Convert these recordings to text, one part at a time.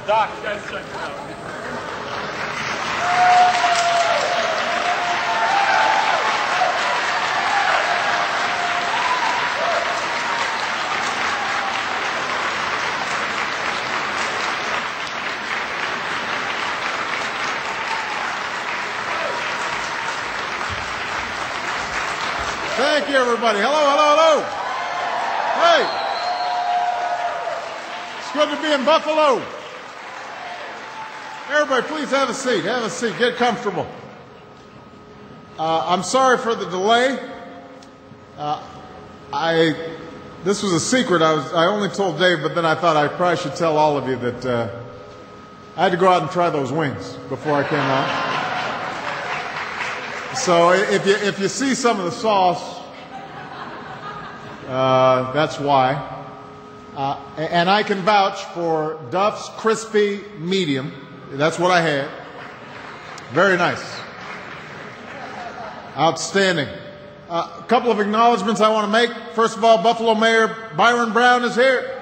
Doc, you guys check it out. Thank you, everybody. Hello, hello, hello. Hey, it's good to be in Buffalo. Everybody, please have a seat. Have a seat. Get comfortable. I'm sorry for the delay. This was a secret. I only told Dave, but then I thought I probably should tell all of you that I had to go out and try those wings before I came out. So if you see some of the sauce, that's why. And I can vouch for Duff's crispy medium. That's what I had. Very nice. Outstanding. A couple of acknowledgments I want to make. First of all, Buffalo Mayor Byron Brown is here.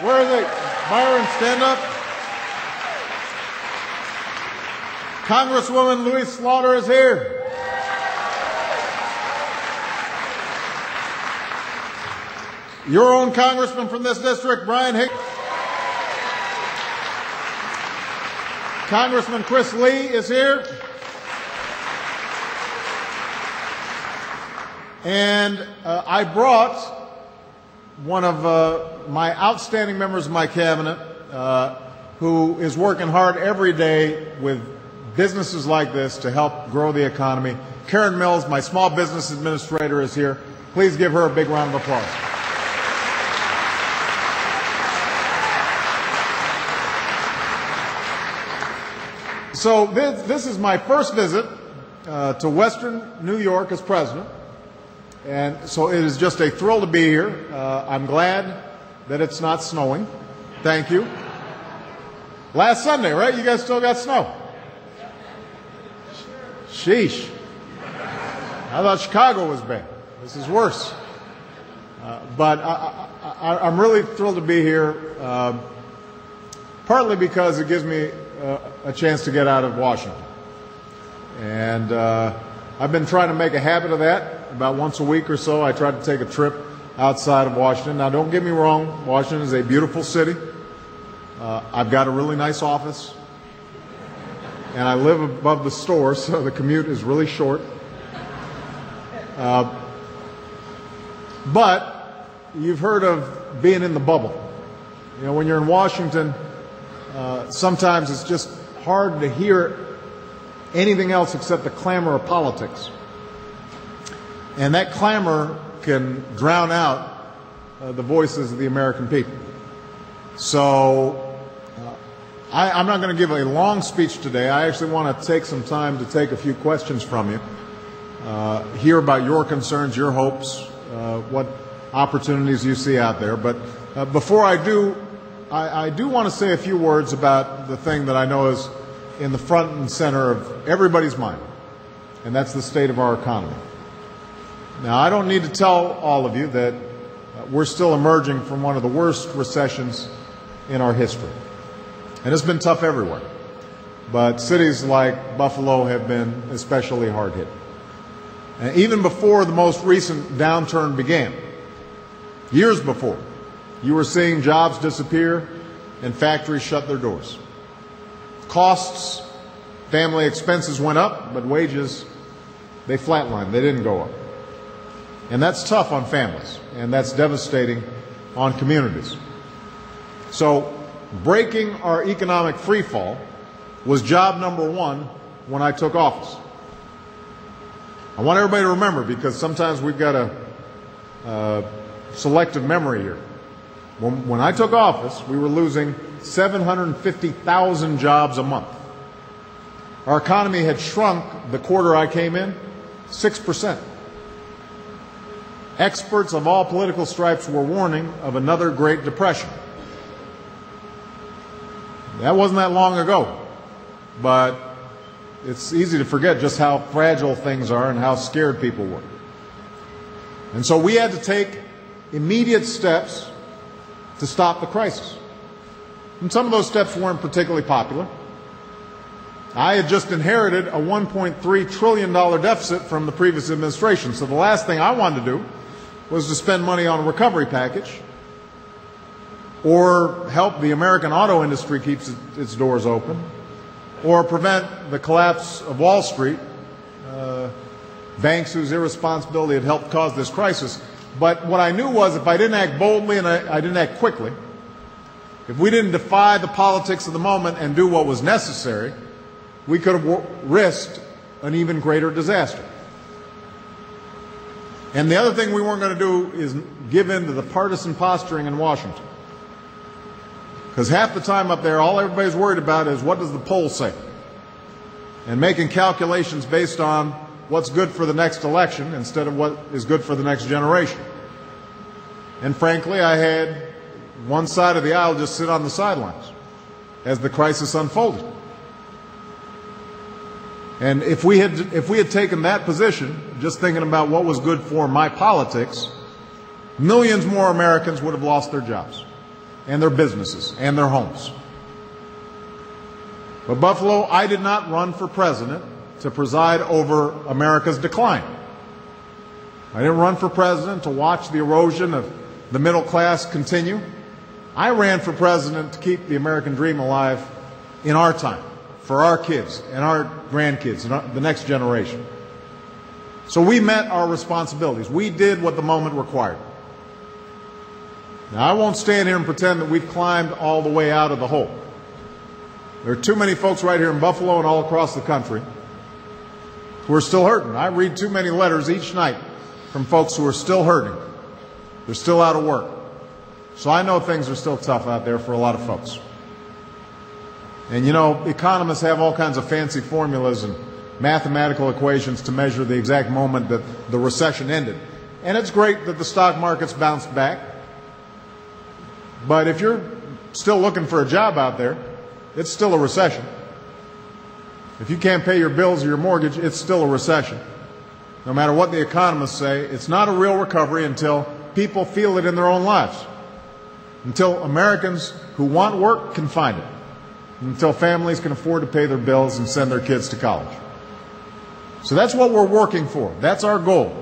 Where is he? Byron, stand up. Congresswoman Louise Slaughter is here. Your own congressman from this district, Brian Higgins. Congressman Chris Lee is here. And I brought one of my outstanding members of my cabinet who is working hard every day with businesses like this to help grow the economy. Karen Mills, my small business administrator, is here. Please give her a big round of applause. So this is my first visit to Western New York as president, and so it is just a thrill to be here. I'm glad that it's not snowing. Thank you. Last Sunday, right? You guys still got snow? Sheesh. I thought Chicago was bad. This is worse. But I'm really thrilled to be here, partly because it gives me a chance to get out of Washington. And I've been trying to make a habit of that. About once a week or so, I try to take a trip outside of Washington. Now, don't get me wrong, Washington is a beautiful city. I've got a really nice office. And I live above the store, so the commute is really short. But you've heard of being in the bubble. You know, when you're in Washington, sometimes it's just hard to hear anything else except the clamor of politics. And that clamor can drown out the voices of the American people. So I'm not going to give a long speech today. I actually want to take some time to take a few questions from you, hear about your concerns, your hopes, what opportunities you see out there. But before I do want to say a few words about the thing that I know is in the front and center of everybody's mind, and that's the state of our economy. Now, I don't need to tell all of you that we're still emerging from one of the worst recessions in our history. And it's been tough everywhere. But cities like Buffalo have been especially hard hit. And even before the most recent downturn began, years before, you were seeing jobs disappear and factories shut their doors. Costs, family expenses went up, but wages, they flatlined. They didn't go up. And that's tough on families, and that's devastating on communities. So breaking our economic freefall was job number one when I took office. I want everybody to remember, because sometimes we've got a selective memory here. When I took office, we were losing 750,000 jobs a month. Our economy had shrunk the quarter I came in 6%. Experts of all political stripes were warning of another Great Depression. That wasn't that long ago, but it's easy to forget just how fragile things are and how scared people were. And so we had to take immediate steps to stop the crisis. And some of those steps weren't particularly popular. I had just inherited a $1.3 trillion deficit from the previous administration, so the last thing I wanted to do was to spend money on a recovery package or help the American auto industry keep its doors open or prevent the collapse of Wall Street, banks whose irresponsibility had helped cause this crisis. But what I knew was if I didn't act boldly and I didn't act quickly, if we didn't defy the politics of the moment and do what was necessary, we could have risked an even greater disaster. And the other thing we weren't going to do is give in to the partisan posturing in Washington. Because half the time up there, all everybody's worried about is what does the poll say? And making calculations based on what's good for the next election instead of what is good for the next generation. And frankly, I had one side of the aisle just sit on the sidelines as the crisis unfolded. And if we had taken that position, just thinking about what was good for my politics, millions more Americans would have lost their jobs and their businesses and their homes. But Buffalo, I did not run for president to preside over America's decline. I didn't run for president to watch the erosion of the middle class continue. I ran for president to keep the American dream alive in our time, for our kids and our grandkids and the next generation. So we met our responsibilities. We did what the moment required. Now, I won't stand here and pretend that we've climbed all the way out of the hole. There are too many folks right here in Buffalo and all across the country who are still hurting. I read too many letters each night from folks who are still hurting. They're still out of work. So I know things are still tough out there for a lot of folks. And you know, economists have all kinds of fancy formulas and mathematical equations to measure the exact moment that the recession ended. And it's great that the stock market's bounced back. But if you're still looking for a job out there, it's still a recession. If you can't pay your bills or your mortgage, it's still a recession. No matter what the economists say, it's not a real recovery until people feel it in their own lives. Until Americans who want work can find it. Until families can afford to pay their bills and send their kids to college. So that's what we're working for. That's our goal.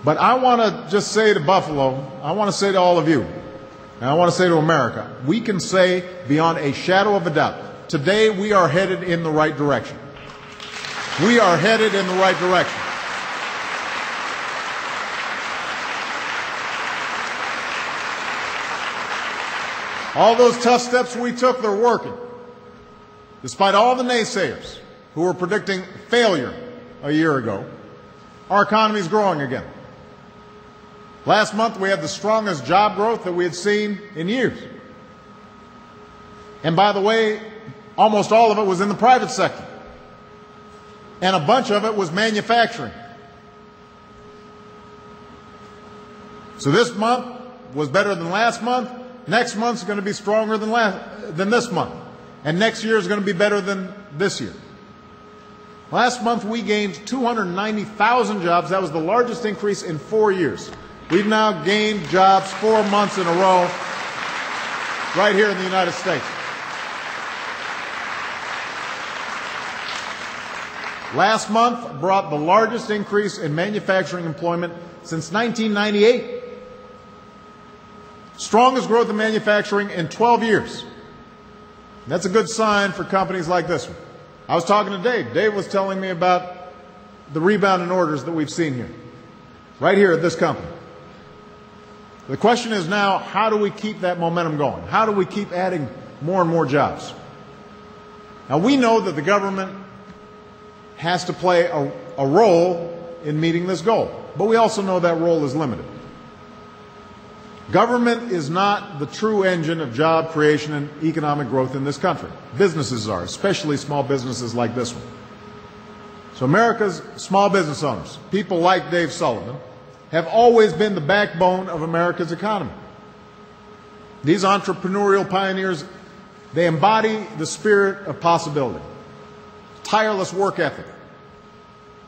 But I want to just say to Buffalo, I want to say to all of you, and I want to say to America, we can say beyond a shadow of a doubt, today we are headed in the right direction. We are headed in the right direction. All those tough steps we took, they're working. Despite all the naysayers who were predicting failure a year ago, our economy is growing again. Last month, we had the strongest job growth that we had seen in years. And by the way, almost all of it was in the private sector. And a bunch of it was manufacturing. So this month was better than last month. Next month's going to be stronger than this month. And next year is going to be better than this year. Last month, we gained 290,000 jobs. That was the largest increase in 4 years. We've now gained jobs 4 months in a row right here in the United States. Last month brought the largest increase in manufacturing employment since 1998. Strongest growth in manufacturing in 12 years. That's a good sign for companies like this one. I was talking to Dave. Dave was telling me about the rebound in orders that we've seen here, right here at this company. The question is now, how do we keep that momentum going? How do we keep adding more and more jobs? Now, we know that the government has to play a role in meeting this goal, but we also know that role is limited. Government is not the true engine of job creation and economic growth in this country. Businesses are, especially small businesses like this one. So America's small business owners, people like Dave Sullivan, have always been the backbone of America's economy. These entrepreneurial pioneers, they embody the spirit of possibility, tireless work ethic,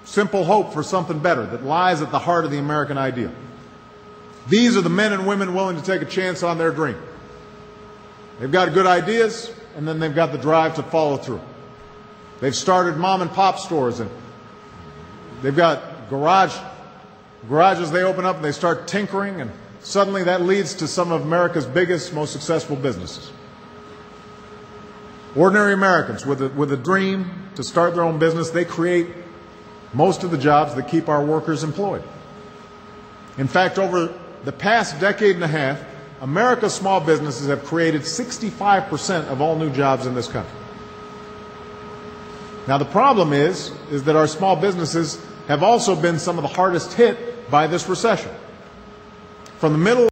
simple hope for something better that lies at the heart of the American ideal. These are the men and women willing to take a chance on their dream. They've got good ideas, and then they've got the drive to follow through. They've started mom and pop stores, and they've got garages they open up and they start tinkering, and suddenly that leads to some of America's biggest, most successful businesses. Ordinary Americans with a dream to start their own business, they create most of the jobs that keep our workers employed. In fact, over the past decade and a half, America's small businesses have created 65% of all new jobs in this country. Now, the problem is that our small businesses have also been some of the hardest hit by this recession. From the middle